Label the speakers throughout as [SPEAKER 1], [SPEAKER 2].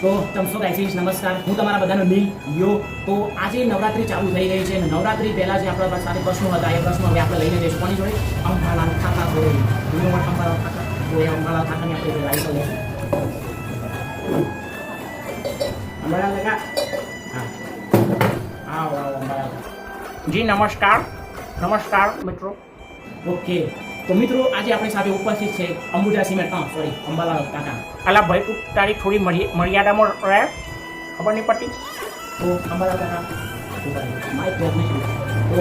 [SPEAKER 1] તો તમસો ગાઈસ નમસ્કાર, હું તમારા બધાનો નીલ યો. તો આજે નવરાત્રી ચાલુ થઈ રહી છે અને નવરાત્રી પહેલા જે આપણા સાથે પ્રશ્નો હતા એ પ્રશ્નો હવે આપણે લઈને જઈશું કોની જોડે? અંબાલાલ કાકા જોડે. અંબાલાલ કાકા તો એ અંબાલાલ કાકાની આપણે લાઈવ પર લઈશું. અંબાલાલ કાકા, હા આવો આવો અંબાલાલ કાકા.
[SPEAKER 2] જી નમસ્કાર મિત્રો.
[SPEAKER 1] ઓકે, તો મિત્રો આજે આપણી સાથે ઉપસ્થિત છે અંબુજા સિમેન્ટ અંબાલાલ કાકા.
[SPEAKER 2] અલા ભાઈ તું તારી થોડી મર્યાદામાં રહે, ખબર નહીં પડતી.
[SPEAKER 1] તો અંબાલાલ કાકા માઇક પ્રેઝન્ટ તો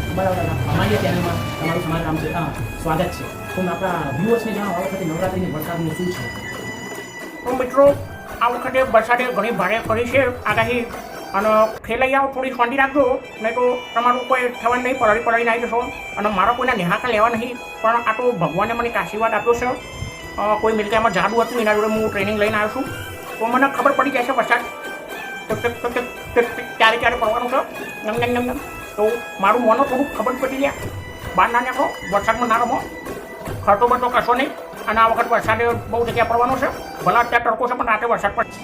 [SPEAKER 1] અંબાલાલ કાકા અમારી ચેનલમાં તમારું સમાન નામ છે, સ્વાગત છે. તો આપણા વ્યુઅર્સને જણાવો આ વખતે નવરાત્રિની વરસાદનું શું છે?
[SPEAKER 2] તો મિત્રો આ વખતે વરસાદે ઘણી ભારે કરી છે આગાહી, અને ખેલૈયાઓ થોડી શાંતિ રાખજો, નહીં તો તમારું કોઈ થવાનું નહીં, પલળી આવી જશો. અને મારા કોઈના નિહાકા લેવા નહીં, પણ આ તો ભગવાને મને એક આશીર્વાદ આપ્યો છે. કોઈ મિલકામાં જાદુ હતું, એના જોડે હું ટ્રેનિંગ લઈને આવ્યો છું. તો મને ખબર પડી જાય છે વરસાદ ક્યારે પડવાનું છે. તો મારું મોનો થોડુંક ખબર પડી ગયા. બહાર ના નાખો, વરસાદમાં ના રમો, ખર્ચો બરચો કરશો નહીં. અને આ વખત વરસાદે બહુ જગ્યા પડવાનો છે. ભલા અત્યારે તડકો છે પણ રાતે વરસાદ પડશે.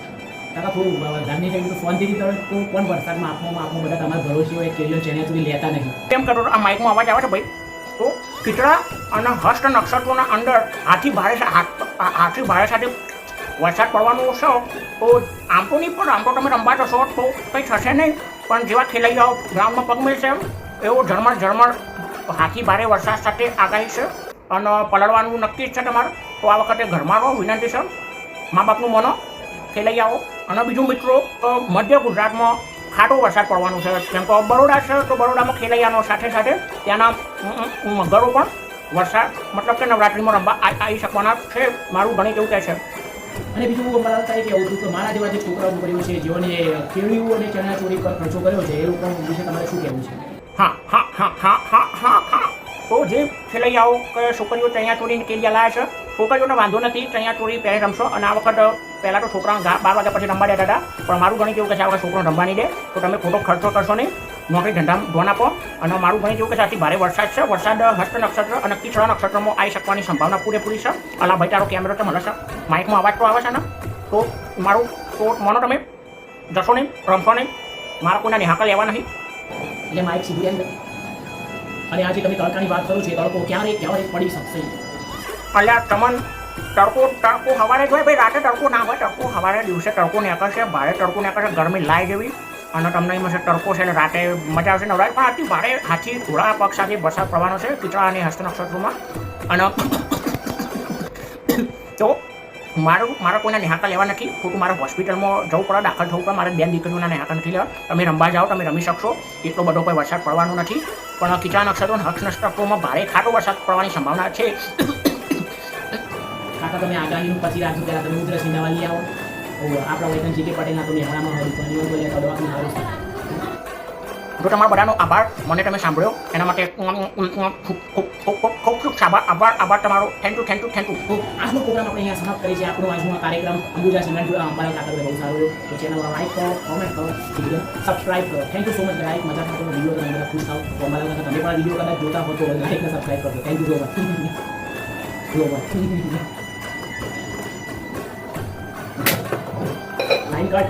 [SPEAKER 1] કાકા થોડું ઘરની થઈ ગયું ફોનથી તો કોણ વરસાદમાં આપવામાં બધા તમારા ભરોસે હોય કેરીઓ ચેને સુધી લેતા નહીં.
[SPEAKER 2] કેમ કરો? આ માઇકમાં અવાજ આવે છે ભાઈ. તો ખીચડા અને હસ્ત નક્ષત્રોના અંદર હાથી ભારે સાથે વરસાદ પડવાનો છે. તો આમ તો નહીં, પણ આમ તો તમે રમવા જશો તો કંઈ થશે નહીં. પણ જેવા ખેલૈયાઓ ગ્રાઉન્ડમાં પગ મેળશે એવો ઝરમર હાથી ભારે વરસાદ સાથે આગાહી છે. અને પલળવાનું નક્કી જ છે તમારે. તો આ વખતે ઘરમાં રહો, વિનંતી છે, મા બાપનું માનો ખેલૈયાઓ. અને બીજું મિત્રો, મધ્ય ગુજરાતમાં ખાટો વરસાદ પડવાનો છે. જેમ કે બરોડા છે તો બરોડામાં ખેલૈયાનો સાથે ત્યાંના ઘરો પણ વરસાદ મતલબ કે નવરાત્રિમાં રમવા આવી શકવાના છે. મારું ગણિત એવું કહે છે.
[SPEAKER 1] અને બીજું અંબાલાલ કાકા કેવું હતું કે મારા જેવા જે છોકરાઓ કર્યું છે, જેઓને કેળીઓ અને ચણિયાચોળી પર ખર્ચો કર્યો છે, એ લોકો વિશે તમારે શું કહેવું છે?
[SPEAKER 2] હા. તો જે ખેલૈયાઓ કે છોકરીઓ ચણિયાચોળી કેળિયા લાયા છે, છોકરીઓને વાંધો નથી, ચણિયાચોળી પહેરી રમશો. અને આ વખત પહેલાં તો છોકરાને 12 વાગ્યા પછી રમવા દેતા હતા, પણ મારું ગણિત એવું કે છે આ વખત છોકરાને રમવા નહીં દે. તો તમે ખોટો ખર્ચો કરશો નહીં, નોકરી ધંધામાં ધ્યાન આપો. અને મારું ગણિત એવું કે છે આથી ભારે વરસાદ છે. વરસાદ હસ્ત નક્ષત્ર અને ખીચડા નક્ષત્રમાં આવી શકવાની સંભાવના પૂરેપૂરી છે. અલા ભાઈ તારો કેમેરો તો મને છે, માઇકમાં અવાજ તો આવે છે ને. તો મારું તો માનો તમે જશો નહીં, રમશો નહીં, મારા કોઈના નિહાકા લેવા નહીં.
[SPEAKER 1] એટલે માઇક સીધી અંદર. અને આજે તમે તડકાની વાત કરો છો, તડકો ક્યારે પડી શકશે?
[SPEAKER 2] અલ્યા તમન તડકો સવારે જ હોય ભાઈ, રાતે તડકો ના હોય. તડકો સવારે દિવસે તડકો નીકળશે, ભારે તડકો નીકળશે, ગરમી લાય જેવી. અને તમને એમાં છે તડકો છે એટલે રાતે મજા આવશે નવરાત્રી. પણ આટલી ભારે હાથી ઘોડા પગ સાથે વરસાદ પડવાનો છે ખીચડા અને હસ્ત નક્ષત્રોમાં. અને તો મારા કોઈના નિહાકા લેવા નથી. ખોટું મારે હોસ્પિટલમાં જવું પડે, દાખલ થવું પડે. મારે 2 દીકરીઓના નિહાકા નથી લેવા. તમે રમવા જાઓ, તમે રમી શકશો, એટલો બધો કોઈ વરસાદ પડવાનો નથી. પણ ખીચડા નક્ષત્રો અને હસ્ત નક્ષત્રોમાં ભારે ખાટો વરસાદ પડવાની સંભાવના છે.
[SPEAKER 1] કાકા તમે આગાહીનું પછી રાખજો, ત્યારે તમે ઉધરસની દવા લઈ આવો. આપણા વૈકન જીકે પટેલના તો મેહાણામાં હોય પણ એવું બોલે તો દવાખાને હારું છે.
[SPEAKER 2] જો તમારો બધાનો આભાર, મને તમે સાંભળ્યો એના માટે ખૂબ આભાર તમારો. Thank you.
[SPEAKER 1] તો આજનો પ્રોગ્રામ આપણે અહીંયા સમાપ્ત કરી છે. આપણો આજનો કાર્યક્રમ અંબુજા સિમેન્ટ અંબાલાલ કાકા બહુ સારો રહ્યો. તો ચેનલમાં લાઈક કરો, કોમેન્ટ કરો, સબસ્ક્રાઇબ કરો. Thank you so much. Like મજા કરતો વિડીયો તમે બધા ખુશ થાવ. તો અંબાલાલ કાકા તમે પણ વિડીયો કદાચ જોતા હો તો લાઈક અને સબસ્ક્રાઇબ કરજો. Thank you so much. Line cut.